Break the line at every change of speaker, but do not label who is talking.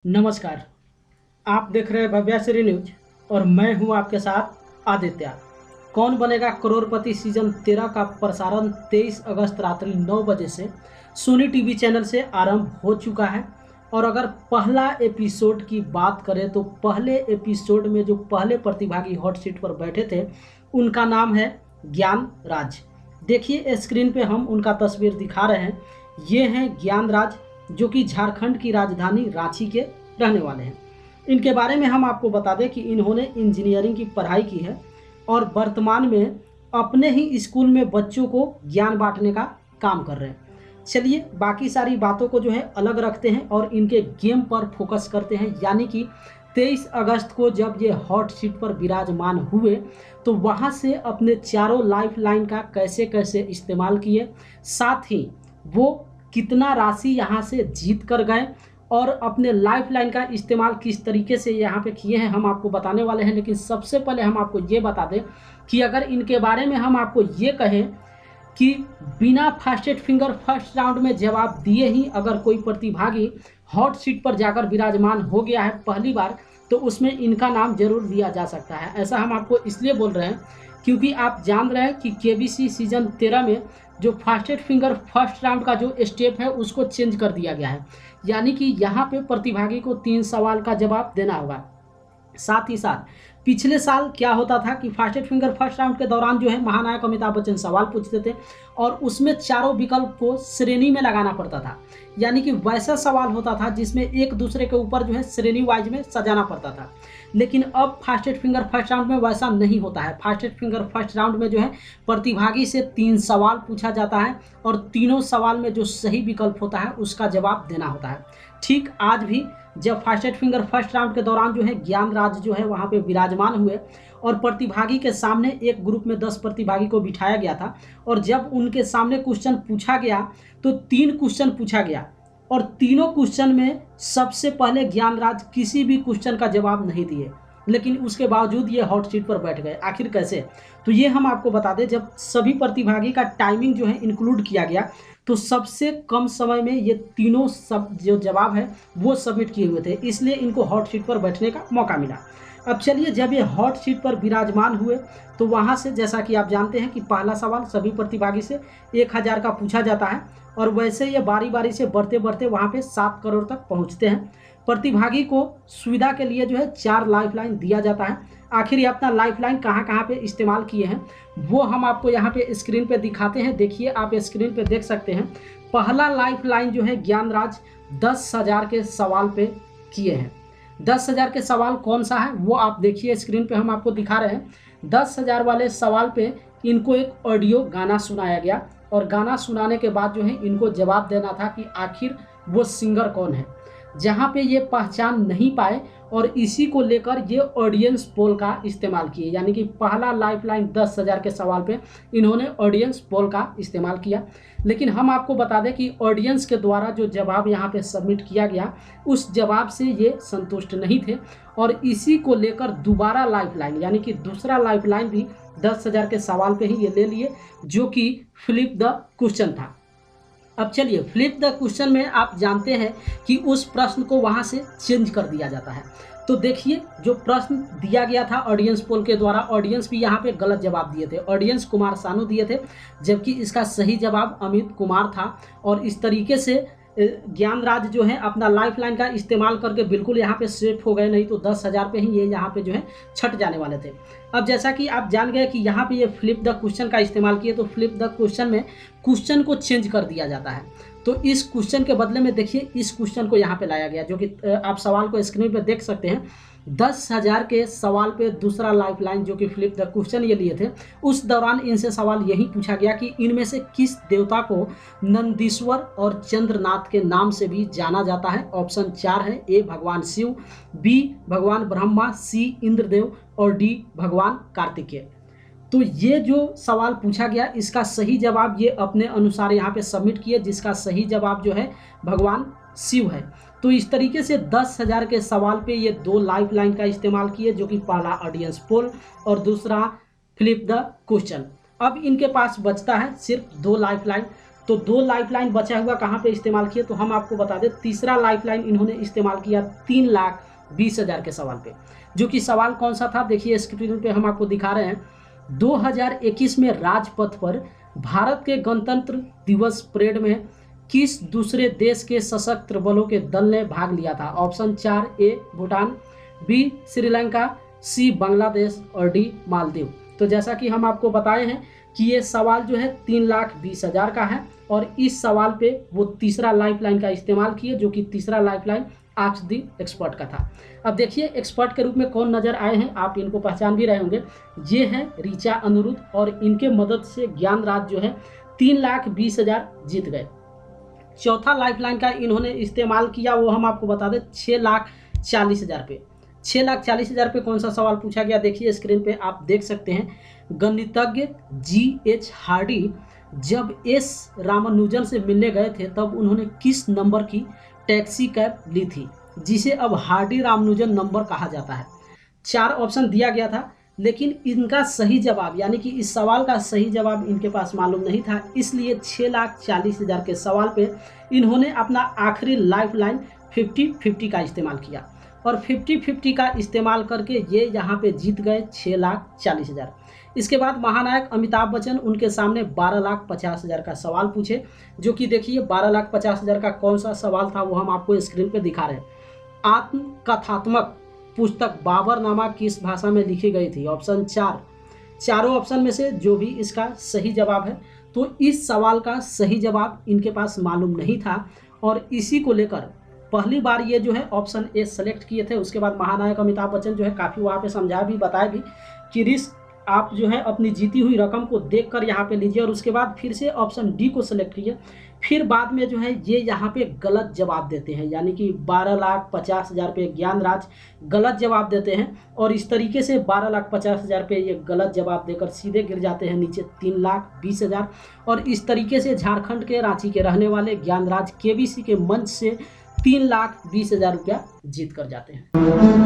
नमस्कार। आप देख रहे हैं भव्याश्री न्यूज और मैं हूं आपके साथ आदित्य। कौन बनेगा करोड़पति सीजन 13 का प्रसारण 23 अगस्त रात्रि 9 बजे से सोनी टीवी चैनल से आरंभ हो चुका है। और अगर पहला एपिसोड की बात करें तो पहले एपिसोड में जो पहले प्रतिभागी हॉट सीट पर बैठे थे उनका नाम है ज्ञान राज। देखिए स्क्रीन पे हम उनका तस्वीर दिखा रहे हैं। ये हैं ज्ञान राज, जो कि झारखंड की राजधानी रांची के रहने वाले हैं। इनके बारे में हम आपको बता दें कि इन्होंने इंजीनियरिंग की पढ़ाई की है और वर्तमान में अपने ही स्कूल में बच्चों को ज्ञान बांटने का काम कर रहे हैं। चलिए बाकी सारी बातों को जो है अलग रखते हैं और इनके गेम पर फोकस करते हैं। यानी कि 23 अगस्त को जब ये हॉट सीट पर विराजमान हुए तो वहाँ से अपने चारों लाइफ लाइन का कैसे कैसे इस्तेमाल किए, साथ ही वो कितना राशि यहाँ से जीत कर गए और अपने लाइफ लाइन का इस्तेमाल किस तरीके से यहाँ पे किए हैं हम आपको बताने वाले हैं। लेकिन सबसे पहले हम आपको ये बता दें कि अगर इनके बारे में हम आपको ये कहें कि बिना फास्टेड फिंगर फर्स्ट राउंड में जवाब दिए ही अगर कोई प्रतिभागी हॉट सीट पर जाकर विराजमान हो गया है पहली बार, तो उसमें इनका नाम जरूर लिया जा सकता है। ऐसा हम आपको इसलिए बोल रहे हैं क्योंकि आप जान रहे हैं कि केबीसी सीजन 13 में जो फास्टेड फिंगर फर्स्ट राउंड का जो स्टेप है उसको चेंज कर दिया गया है। यानी कि यहाँ पे प्रतिभागी को 3 सवाल का जवाब देना होगा। साथ ही साथ पिछले साल क्या होता था कि फास्टेड फिंगर फर्स्ट राउंड के दौरान जो है महानायक अमिताभ बच्चन सवाल पूछते थे और उसमें चारों विकल्प को श्रेणी में लगाना पड़ता था। यानी कि वैसा सवाल होता था जिसमें एक दूसरे के ऊपर जो है श्रेणी वाइज में सजाना पड़ता था। लेकिन अब फास्टेड फिंगर फर्स्ट राउंड में वैसा नहीं होता है। फास्टेड फिंगर फर्स्ट राउंड में जो है प्रतिभागी से 3 सवाल पूछा जाता है और तीनों सवाल में जो सही विकल्प होता है उसका जवाब देना होता है। ठीक आज भी जब फास्टेड फिंगर फर्स्ट राउंड के दौरान जो है ज्ञान राज जो है वहाँ पे विराजमान हुए और प्रतिभागी के सामने एक ग्रुप में 10 प्रतिभागी को बिठाया गया था और जब उनके सामने क्वेश्चन पूछा गया तो 3 क्वेश्चन पूछा गया और तीनों क्वेश्चन में सबसे पहले ज्ञान राज किसी भी क्वेश्चन का जवाब नहीं दिए, लेकिन उसके बावजूद ये हॉट सीट पर बैठ गए। आखिर कैसे, तो ये हम आपको बता दें जब सभी प्रतिभागी का टाइमिंग जो है इंक्लूड किया गया तो सबसे कम समय में ये तीनों सब जो जवाब है वो सबमिट किए हुए थे, इसलिए इनको हॉट सीट पर बैठने का मौका मिला। अब चलिए जब ये हॉट सीट पर विराजमान हुए तो वहाँ से जैसा कि आप जानते हैं कि पहला सवाल सभी प्रतिभागी से 1000 का पूछा जाता है और वैसे ये बारी बारी से बढ़ते बढ़ते वहाँ पे 7 करोड़ तक पहुँचते हैं। प्रतिभागी को सुविधा के लिए जो है 4 लाइफ लाइन दिया जाता है। आखिर ये अपना लाइफ लाइन कहाँ कहाँ पे इस्तेमाल किए हैं वो हम आपको यहाँ पे स्क्रीन पे दिखाते हैं। देखिए आप स्क्रीन पे देख सकते हैं पहला लाइफ लाइन जो है ज्ञान राज 10,000 के सवाल पे किए हैं। 10,000 के सवाल कौन सा है वो आप देखिए स्क्रीन पे हम आपको दिखा रहे हैं। 10,000 वाले सवाल पे इनको एक ऑडियो गाना सुनाया गया और गाना सुनाने के बाद जो है इनको जवाब देना था कि आखिर वो सिंगर कौन है। जहाँ पे ये पहचान नहीं पाए और इसी को लेकर ये ऑडियंस पोल का इस्तेमाल किए। यानी कि पहला लाइफ लाइन 10,000 के सवाल पे इन्होंने ऑडियंस पोल का इस्तेमाल किया। लेकिन हम आपको बता दें कि ऑडियंस के द्वारा जो जवाब यहाँ पे सबमिट किया गया उस जवाब से ये संतुष्ट नहीं थे और इसी को लेकर दोबारा लाइफ लाइन यानी कि दूसरा लाइफ लाइन भी 10,000 के सवाल पे ही ये ले लिए, जो कि फ्लिप द क्वेश्चन था। अब चलिए फ्लिप द क्वेश्चन में आप जानते हैं कि उस प्रश्न को वहाँ से चेंज कर दिया जाता है। तो देखिए जो प्रश्न दिया गया था ऑडियंस पोल के द्वारा, ऑडियंस भी यहाँ पे गलत जवाब दिए थे। ऑडियंस कुमार सानू दिए थे जबकि इसका सही जवाब अमित कुमार था। और इस तरीके से ज्ञान राज जो है अपना लाइफ लाइन का इस्तेमाल करके बिल्कुल यहाँ पे सेफ हो गए, नहीं तो 10,000 पे ही ये यहाँ पे जो है छट जाने वाले थे। अब जैसा कि आप जान गए कि यहाँ पे ये फ्लिप द क्वेश्चन का इस्तेमाल किए तो फ्लिप द क्वेश्चन में क्वेश्चन को चेंज कर दिया जाता है। तो इस क्वेश्चन के बदले में देखिए इस क्वेश्चन को यहाँ पे लाया गया, जो कि आप सवाल को स्क्रीन पे देख सकते हैं। 10,000 के सवाल पे दूसरा लाइफ लाइन जो कि फ्लिप द क्वेश्चन ये लिए थे, उस दौरान इनसे सवाल यही पूछा गया कि इनमें से किस देवता को नंदीश्वर और चंद्रनाथ के नाम से भी जाना जाता है। ऑप्शन 4 है, ए भगवान शिव, बी भगवान ब्रह्मा, सी इंद्रदेव और डी भगवान कार्तिकेय। तो ये जो सवाल पूछा गया इसका सही जवाब ये अपने अनुसार यहाँ पे सबमिट किए, जिसका सही जवाब जो है भगवान शिव है। तो इस तरीके से 10,000 के सवाल पे ये 2 लाइफ लाइन का इस्तेमाल किए, जो कि पहला ऑडियंस पोल और दूसरा फ्लिप द क्वेश्चन। अब इनके पास बचता है सिर्फ 2 लाइफ लाइन। तो 2 लाइफलाइन बचा हुआ कहाँ पे इस्तेमाल किए, तो हम आपको बता दें तीसरा लाइफलाइन इन्होंने इस्तेमाल किया 3,20,000 के सवाल पे। जो कि सवाल कौन सा था, देखिए स्क्रीन पे हम आपको दिखा रहे हैं। 2021 में राजपथ पर भारत के गणतंत्र दिवस परेड में किस दूसरे देश के सशस्त्र बलों के दल ने भाग लिया था? ऑप्शन 4, ए भूटान, बी श्रीलंका, सी बांग्लादेश और डी मालदीव। तो जैसा कि हम आपको बताए हैं कि ये सवाल जो है 3,20,000 का है और इस सवाल पे वो तीसरा लाइफलाइन का इस्तेमाल किए, जो कि तीसरा लाइफलाइन आस्क दी एक्सपर्ट का था। अब देखिए एक्सपर्ट के रूप में कौन नजर आए हैं, आप इनको पहचान भी रहे होंगे। ये है ऋचा अनिरुद्ध और इनके मदद से ज्ञानराज जो है 3,20,000 जीत गए। चौथा लाइफलाइन का इन्होंने इस्तेमाल किया, वो हम आपको बता दें 6,40,000 पे। 6,40,000 पे कौन सा सवाल पूछा गया, देखिए स्क्रीन पे आप देख सकते हैं। गणितज्ञ GH हार्डी जब एस रामानुजन से मिलने गए थे तब उन्होंने किस नंबर की टैक्सी कैब ली थी, जिसे अब हार्डी रामानुजन नंबर कहा जाता है? 4 ऑप्शन दिया गया था, लेकिन इनका सही जवाब यानी कि इस सवाल का सही जवाब इनके पास मालूम नहीं था, इसलिए 6,40,000 के सवाल पे इन्होंने अपना आखिरी लाइफलाइन 50-50 का इस्तेमाल किया और 50-50 का इस्तेमाल करके ये यहाँ पे जीत गए 6,40,000। इसके बाद महानायक अमिताभ बच्चन उनके सामने 12,50,000 का सवाल पूछे, जो कि देखिए 12,50,000 का कौन सा सवाल था वो हम आपको स्क्रीन पे दिखा रहे हैं। आत्मकथात्मक पुस्तक बाबरनामा किस भाषा में लिखी गई थी? ऑप्शन 4, चारों ऑप्शन में से जो भी इसका सही जवाब है। तो इस सवाल का सही जवाब इनके पास मालूम नहीं था और इसी को लेकर पहली बार ये जो है ऑप्शन ए सेलेक्ट किए थे। उसके बाद महानायक अमिताभ बच्चन जो है काफ़ी वहाँ पे समझा भी बताया भी कि रिस्क आप जो है अपनी जीती हुई रकम को देखकर यहाँ पे लीजिए और उसके बाद फिर से ऑप्शन डी को सेलेक्ट कीजिए। फिर बाद में जो है ये यहाँ पे गलत जवाब देते हैं, यानी कि 12,50,000 पे ज्ञानराज गलत जवाब देते हैं और इस तरीके से 12,50,000 पे ये गलत जवाब देकर सीधे गिर जाते हैं नीचे 3,20,000 और इस तरीके से झारखंड के रांची के रहने वाले ज्ञानराज KBC के मंच से 3,20,000 रुपया जीत कर जाते हैं।